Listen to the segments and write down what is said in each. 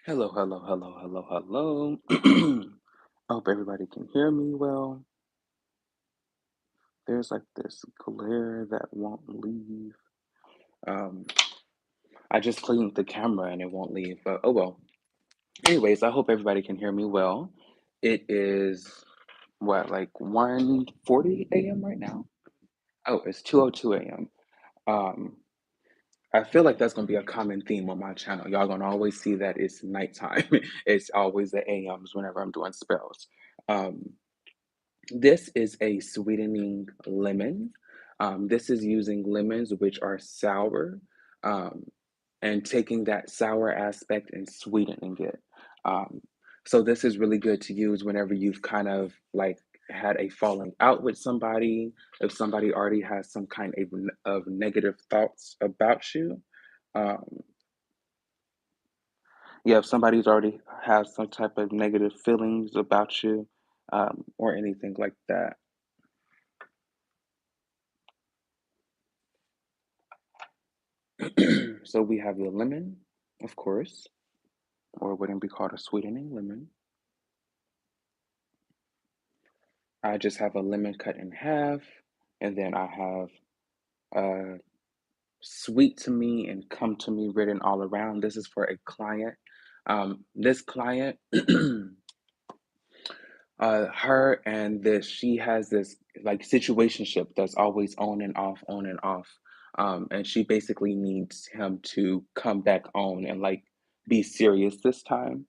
Hello, hello, hello, hello, hello. I hope everybody can hear me well. There's like this glare that won't leave. Um, I just cleaned the camera and it won't leave, but oh well. Anyways, I hope everybody can hear me well. It is what, like 1:40 a.m. right now? Oh, it's 2:02 a.m. Um, I feel like that's gonna be a common theme on my channel. Y'all gonna always see that it's nighttime. It's always the AMs whenever I'm doing spells. Um, This is a sweetening lemon. This is using lemons which are sour, um, and taking that sour aspect and sweetening it. Um, so this is really good to use whenever you've kind of like had a falling out with somebody, if somebody already has some kind of negative thoughts about you. Um, yeah, if somebody's already has some type of negative feelings about you, or anything like that. So we have the lemon, of course, or wouldn't be called a sweetening lemon. I just have a lemon cut in half, and then I have sweet to me and come to me written all around. This is for a client. This client, her and this, she has this like situationship that's always on and off, on and off. And she basically needs him to come back on and like be serious this time.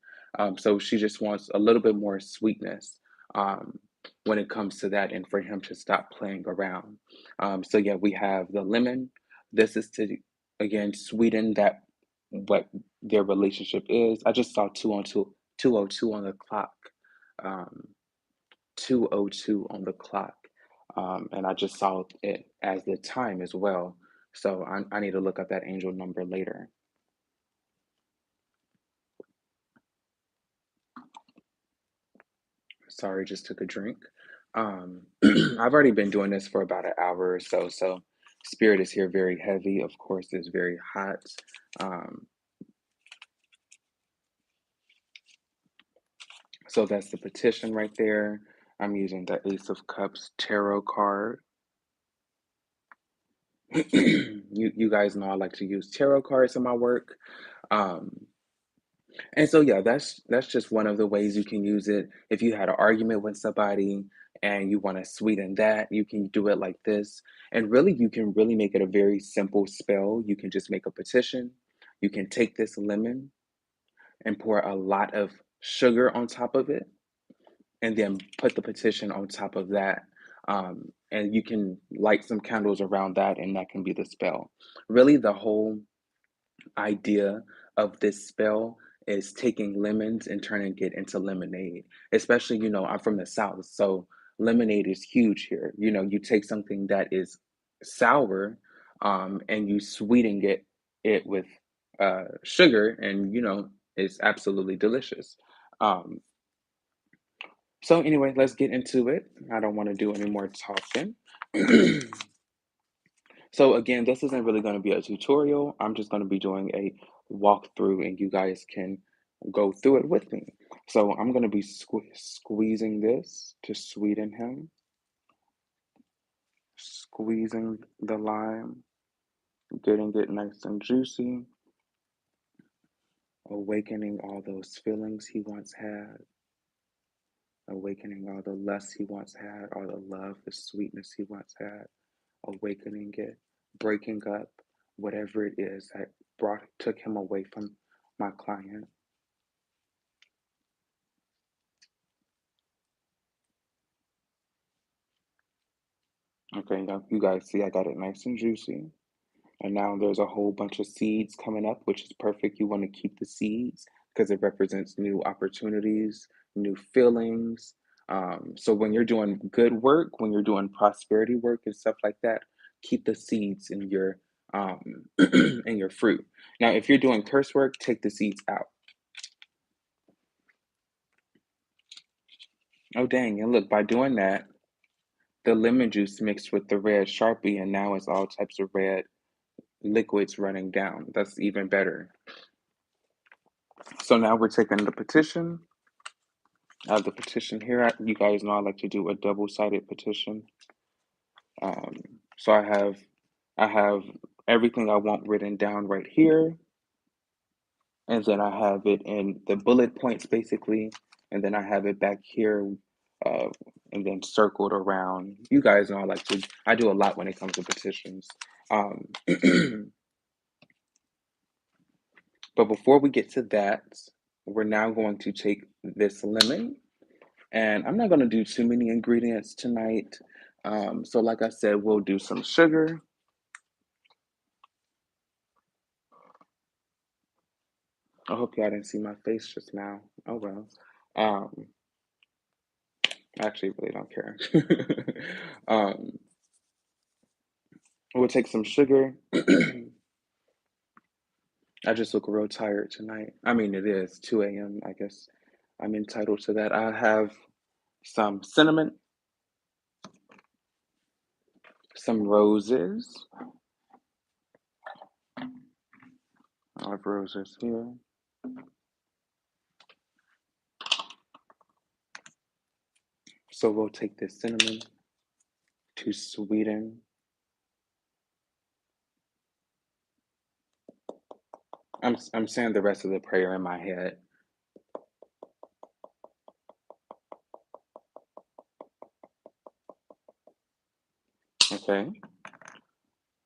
So she just wants a little bit more sweetness um, when it comes to that, and for him to stop playing around. So yeah, we have the lemon. This is to again sweeten that what their relationship is. I just saw 202 on the clock. Um, 2:02 on the clock. And I just saw it as the time as well. So I need to look up that angel number later. Sorry, just took a drink. I've already been doing this for about an hour or so. So spirit is here very heavy. Of course, it's very hot. Um, so that's the petition right there. I'm using the Ace of Cups tarot card. You guys know I like to use tarot cards in my work. Um, And so yeah, that's just one of the ways you can use it. If you had an argument with somebody and you want to sweeten that, you can do it like this. And really you can really make it a very simple spell. You can just make a petition. You can take this lemon and pour a lot of sugar on top of it and then put the petition on top of that. And you can light some candles around that and that can be the spell. Really the whole idea of this spell is taking lemons and turning it into lemonade. Especially, I'm from the South, so lemonade is huge here. You take something that is sour, and you sweeten it with sugar, and it's absolutely delicious. Um, so anyway, let's get into it. I don't want to do any more talking. So again, this isn't really going to be a tutorial. I'm just going to be doing a walkthrough and you guys can go through it with me. So I'm going to be squeezing this to sweeten him, squeezing the lime, getting it nice and juicy, awakening all those feelings he once had, awakening all the lust he once had, all the love, the sweetness he once had, awakening it, breaking up whatever it is that took him away from my client. Okay, you guys see I got it nice and juicy. And now there's a whole bunch of seeds coming up, which is perfect. You want to keep the seeds because it represents new opportunities, new feelings. So when you're doing good work, when you're doing prosperity work and stuff like that, keep the seeds in your um, in your fruit. Now, if you're doing curse work, take the seeds out. Oh dang! And look, by doing that, the lemon juice mixed with the red Sharpie, and now it's all types of red liquids running down. That's even better. So now we're taking the petition. I have the petition here. You guys know I like to do a double-sided petition. Um, so I have everything I want written down right here, and then I have it in the bullet points basically, and then I have it back here, uh, and then circled around. You guys know I do a lot when it comes to petitions. Um, but before we get to that, we're now going to take this lemon, and I'm not going to do too many ingredients tonight. So like I said, we'll do some sugar. I hope y'all didn't see my face just now. Oh well. Um, I actually really don't care. um, we'll take some sugar. I just look real tired tonight. I mean, it is 2 a.m. I guess I'm entitled to that. I have some cinnamon, some roses. I have roses here. So we'll take this cinnamon to sweeten. I'm saying the rest of the prayer in my head. Okay.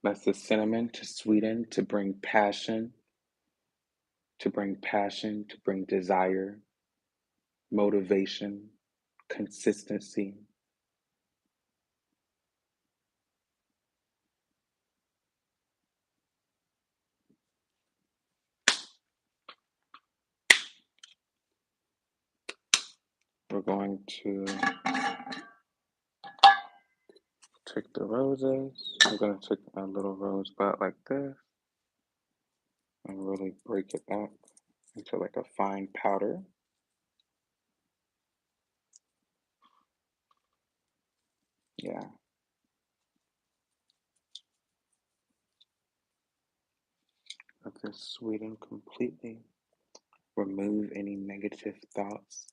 That's the cinnamon to sweeten, to bring desire, motivation, consistency. We're going to take the roses. I'm going to take a little rosebud like this and really break it up into like a fine powder. Yeah. Let this sweeten completely. Remove any negative thoughts.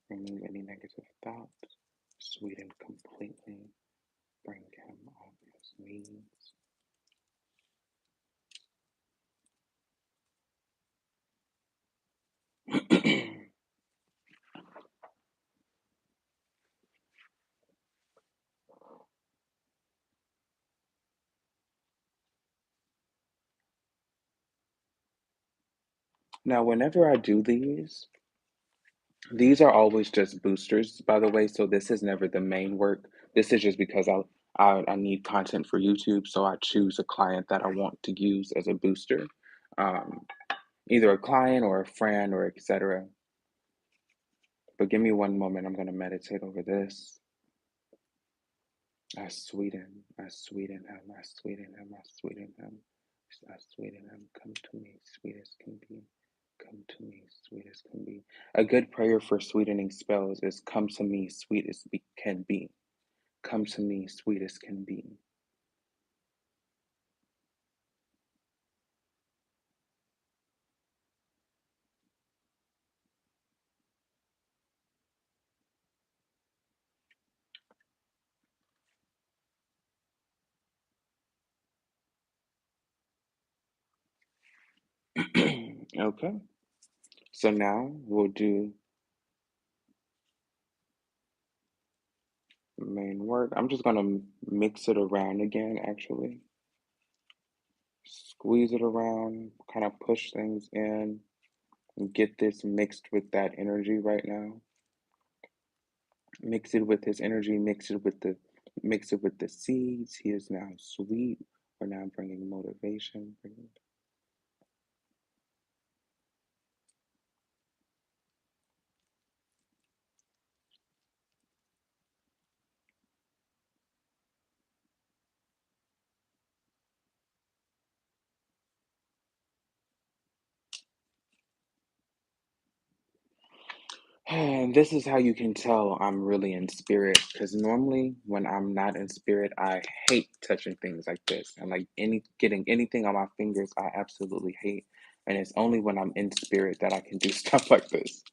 Remove any negative thoughts. Sweeten completely. Bring him on his knees. Now, whenever I do these are always just boosters, by the way. So this is never the main work. This is just because I need content for YouTube, so I choose a client that I want to use as a booster, um, either a client or a friend or etc. But give me one moment. I'm gonna meditate over this. I sweeten him, I sweeten him, I sweeten him, I sweeten him. Come to me, sweet as can be. Come to me, sweet as can be. A good prayer for sweetening spells is come to me, sweet as can be. Come to me, sweet as can be. Okay, so now we'll do the main work. I'm just gonna mix it around again, actually. Squeeze it around, kind of push things in, and get this mixed with that energy right now. Mix it with his energy, mix it with the seeds. He is now sweet. We're now bringing motivation. And this is how you can tell I'm really in spirit. Because normally, when I'm not in spirit, I hate touching things like this. And like getting anything on my fingers, I absolutely hate. And it's only when I'm in spirit that I can do stuff like this.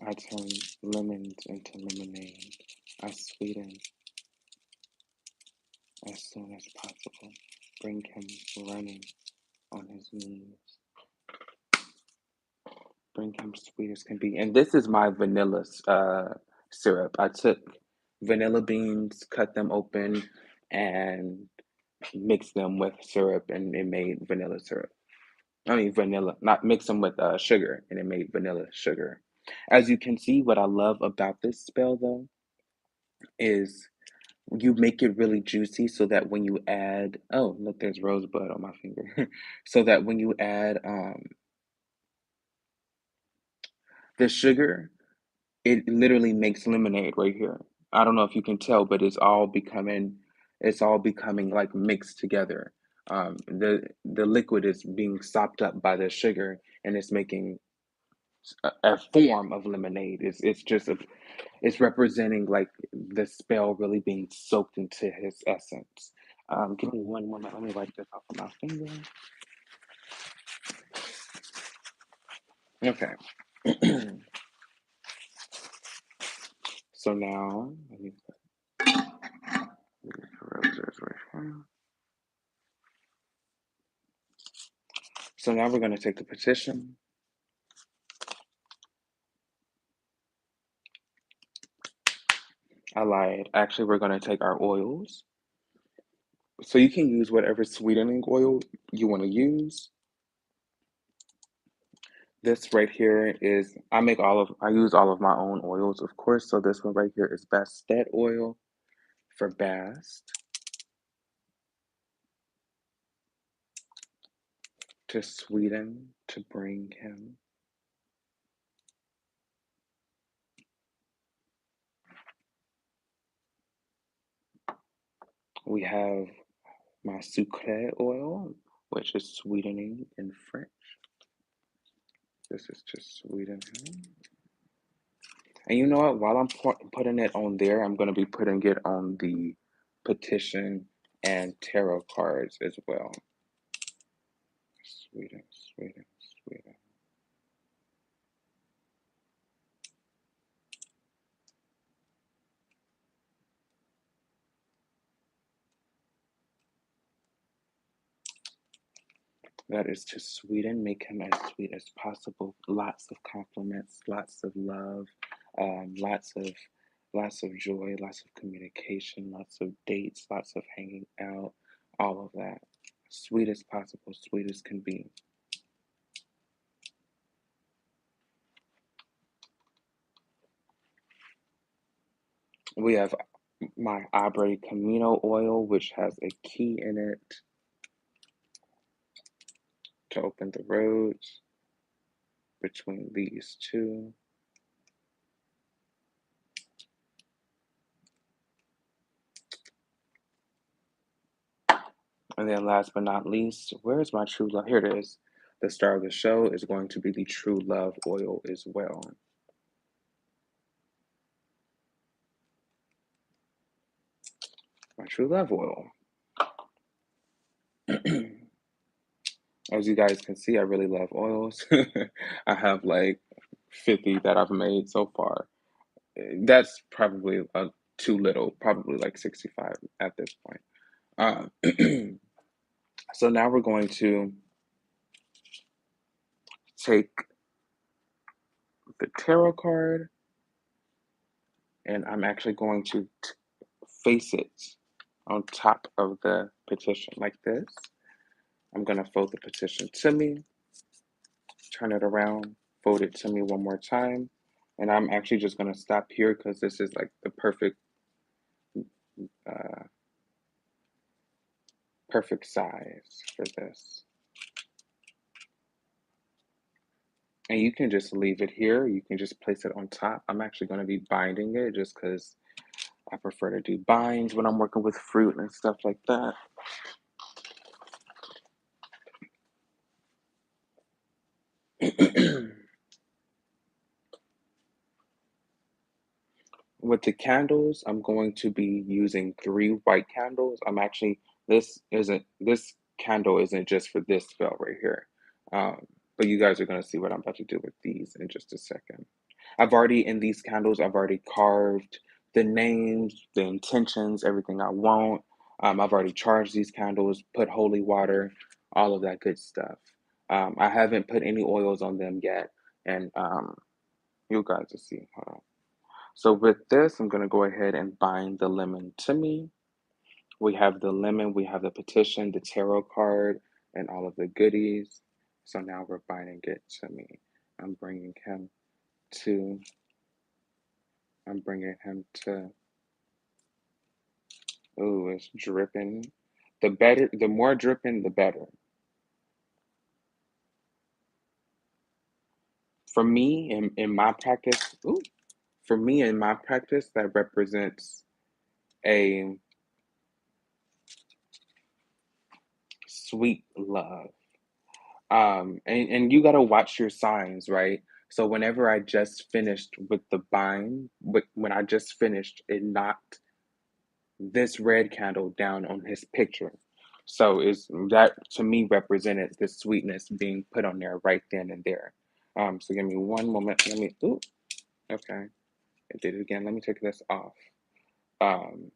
I turn lemons into lemonade. I sweeten as soon as possible. Bring him running on his knees. Bring him sweet as can be. And this is my vanilla syrup. I took vanilla beans, cut them open, and mixed them with syrup, and it made vanilla syrup. I mean, vanilla, not mix them with sugar, and it made vanilla sugar. As you can see, what I love about this spell, though, is you make it really juicy so that when you add, oh, look, there's rosebud on my finger. So that when you add the sugar, it literally makes lemonade right here. I don't know if you can tell, but it's all becoming like mixed together. The liquid is being sopped up by the sugar, and it's making a form of lemonade. It's representing like the spell really being soaked into his essence. Give me one moment. Let me wipe this off of my finger. Okay. So now let me put these roses right here. So now we're going to take the petition. I lied. Actually, we're going to take our oils. So you can use whatever sweetening oil you want to use. This right here is, I use all of my own oils, of course. So this one right here is Bastet oil for Bast, to sweeten, to bring him. We have my sucre oil, which is sweetening in French. This is to sweeten him. And you know what? While I'm putting it on there, I'm going to be putting it on the petition and tarot cards as well. Sweeten, sweeten, sweeten. That is to sweeten, make him as sweet as possible. Lots of compliments, lots of love, lots of joy, lots of communication, lots of dates, lots of hanging out, all of that. Sweet as possible, sweet as can be. We have my Abre Camino oil, which has a key in it to open the roads between these two. And then last but not least, where's my true love? Here it is. The star of the show is going to be the true love oil as well. My true love oil. As you guys can see, I really love oils. I have like 50 that I've made so far. That's probably too little, probably like 65 at this point. So now we're going to take the tarot card, and I'm actually going to face it on top of the petition like this. I'm going to fold the petition to me, turn it around, fold it to me one more time. And I'm actually just going to stop here because this is like the uh, perfect size for this. And you can just leave it here. You can just place it on top. I'm actually going to be binding it just because I prefer to do binds when I'm working with fruit and stuff like that. With the candles, I'm going to be using 3 white candles. This candle isn't just for this spell right here. Um, but you guys are going to see what I'm about to do with these in just a second. In these candles, I've already carved the names, the intentions, everything I want. I've already charged these candles, put holy water, all of that good stuff. I haven't put any oils on them yet, and you guys will see. Hold on. So with this, I'm going to go ahead and bind the lemon to me. We have the lemon, we have the petition, the tarot card, and all of the goodies. So now we're binding it to me. I'm bringing him to, I'm bringing him to, ooh, it's dripping. The more dripping, the better. For me, in my practice, that represents a sweet love. And you gotta watch your signs, right? So whenever I just finished with the bind, when I just finished, it knocked this red candle down on his picture. So is that to me represented the sweetness being put on there right then and there. So give me one moment. Okay, I did it again. Let me take this off. Um,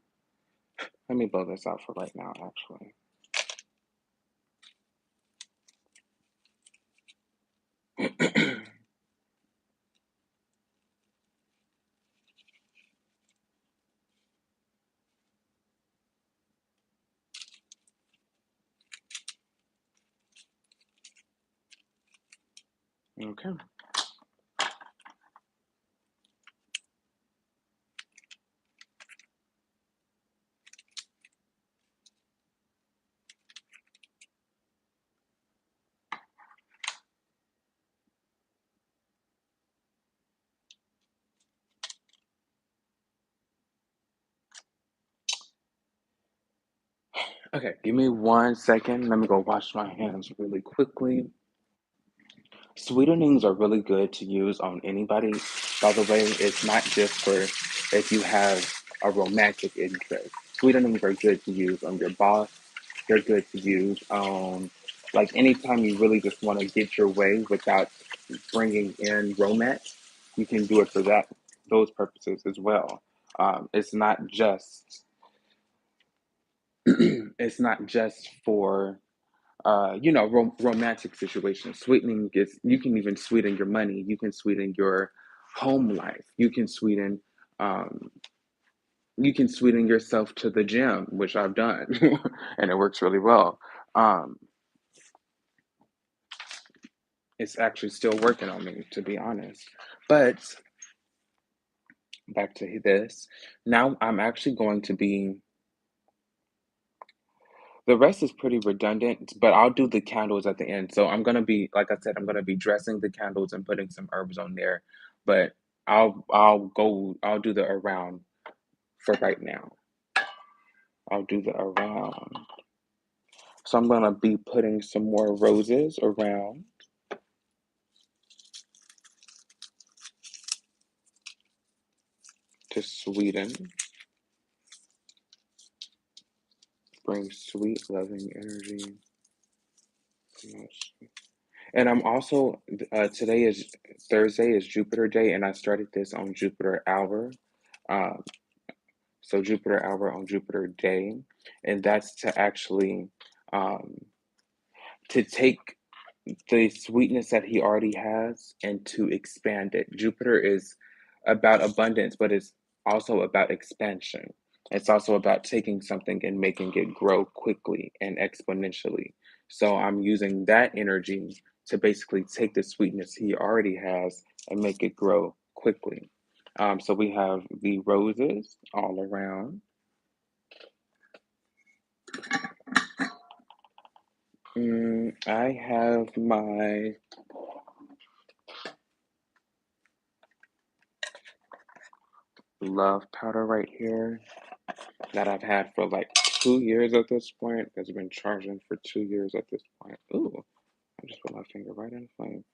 let me blow this out for right now, actually. Okay. Okay, give me 1 second. Let me go wash my hands really quickly. Sweetenings are really good to use on anybody. By the way, it's not just for if you have a romantic interest. Sweetenings are good to use on your boss. They're good to use on like anytime you really just want to get your way without bringing in romance. You can do it for those purposes as well. It's not just it's not just for romantic situations. Sweetening is, you can even sweeten your money. You can sweeten your home life. Um, you can sweeten yourself to the gym, which I've done, and it works really well. Um, it's actually still working on me, to be honest. But back to this. Now I'm actually going to be The rest is pretty redundant, but I'll do the candles at the end. So I'm gonna be, like I said, I'm gonna be dressing the candles and putting some herbs on there. But I'll do the around for right now. I'll do the around. So I'm gonna be putting some more roses around to sweeten, bring sweet, loving energy. And I'm also today is Thursday is Jupiter Day, and I started this on Jupiter Hour. Um, So Jupiter hour on Jupiter day, and that's to actually um, to take the sweetness that he already has and to expand it. Jupiter is about abundance, but it's also about expansion. It's also about taking something and making it grow quickly and exponentially. So I'm using that energy to basically take the sweetness he already has and make it grow quickly. So we have the roses all around. I have my love powder right here that I've had for like 2 years at this point. It's been charging for 2 years at this point. Ooh, I just put my finger right in the flame.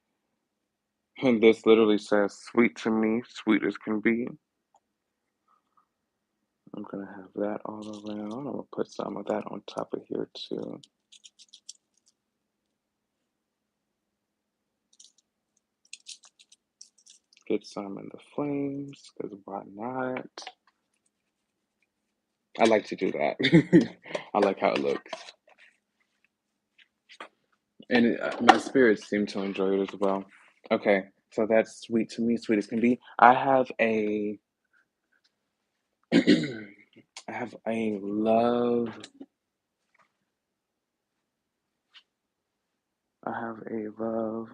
And this literally says, sweet to me, sweet as can be. I'm gonna have that all around. I'm gonna put some of that on top of here too. Get some in the flames, because why not? I like to do that. I like how it looks. And my spirits seem to enjoy it as well. Okay, so that's sweet to me, sweet as can be. I have a, I have a love, I have a love,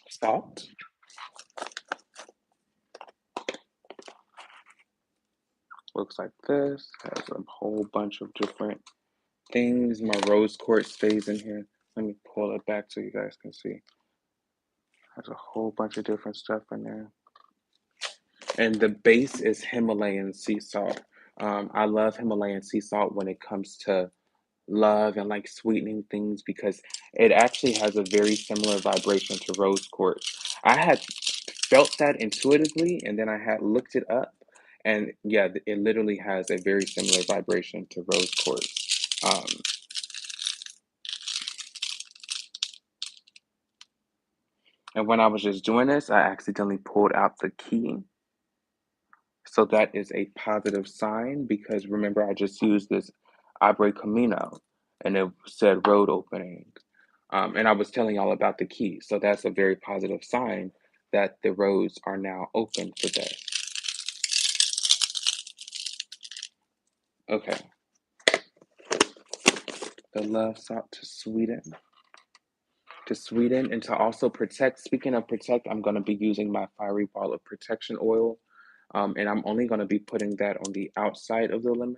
salt. Looks like this. Has a whole bunch of different things. My rose quartz stays in here. Let me pull it back so you guys can see. Has a whole bunch of different stuff in there. And the base is Himalayan sea salt. I love Himalayan sea salt when it comes to love and like sweetening things because it actually has a very similar vibration to rose quartz. I had felt that intuitively and then I had looked it up and yeah, it literally has a very similar vibration to rose quartz. And when I was just doing this, I accidentally pulled out the key. So that is a positive sign because remember, I just used this Abre Camino and it said road opening. And I was telling y'all about the key. So that's a very positive sign that the roads are now open for this. Okay. The love sought to sweeten and to also protect. Speaking of protect, I'm going to be using my fiery ball of protection oil. And I'm only going to be putting that on the outside of the lemon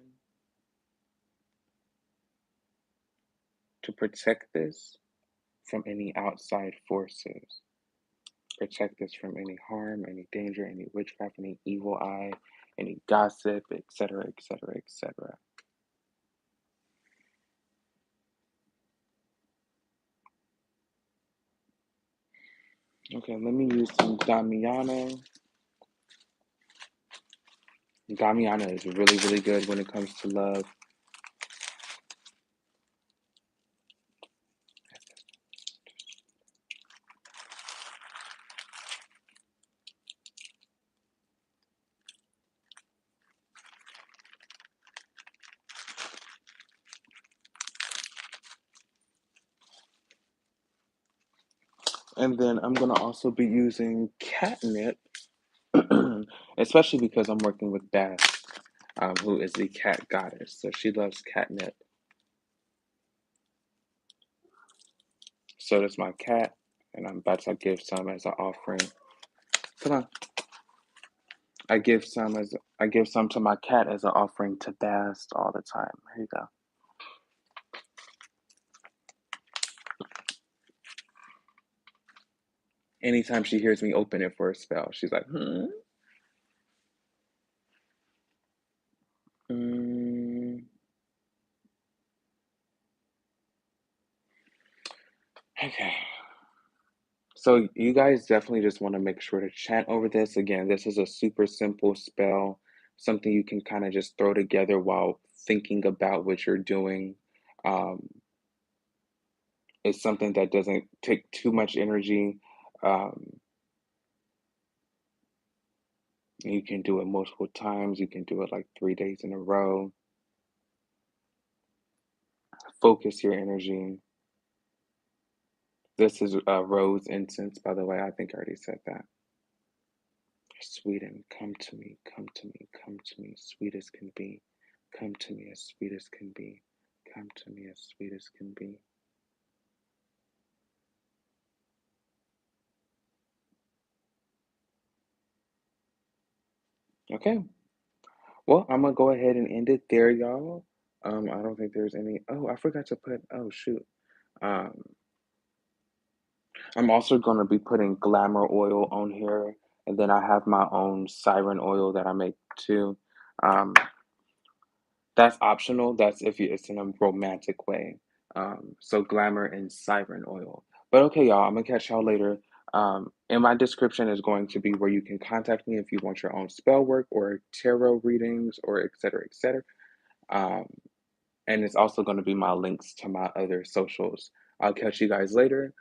to protect this from any outside forces. Protect us from any harm, any danger, any witchcraft, any evil eye, any gossip, etc., etc., etc. Okay, let me use some Damiana. Damiana is really, really good when it comes to love. And then I'm going to also be using catnip, especially because I'm working with Bath, who is the cat goddess. So she loves catnip. So does my cat, and I'm about to give some as an offering. Come on. I give some to my cat as an offering to Bast all the time. Here you go. Anytime she hears me open it for a spell, she's like, hmm. Mm. Okay. So you guys definitely just want to make sure to chant over this. Again, this is a super simple spell, something you can kind of just throw together while thinking about what you're doing. Um, it's something that doesn't take too much energy. Um, you can do it multiple times. You can do it like 3 days in a row. Focus your energy. This is rose incense, by the way. I think I already said that. Sweden, come to me, come to me, come to me, sweet as can be. Come to me as sweet as can be. Come to me as sweet as can be. Okay. Well, I'm gonna go ahead and end it there, y'all. I don't think there's any. Oh, I forgot to put. Oh, shoot. Um, I'm also gonna be putting glamour oil on here, and then I have my own siren oil that I make too. Um, That's optional. That's if it's in a romantic way. So glamour and siren oil. But okay, y'all, I'm gonna catch y'all later. In my description is going to be where you can contact me if you want your own spell work or tarot readings or et cetera, et cetera. Um, and it's also going to be my links to my other socials. I'll catch you guys later.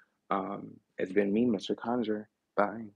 It's been me, Mr. Conjure. Bye.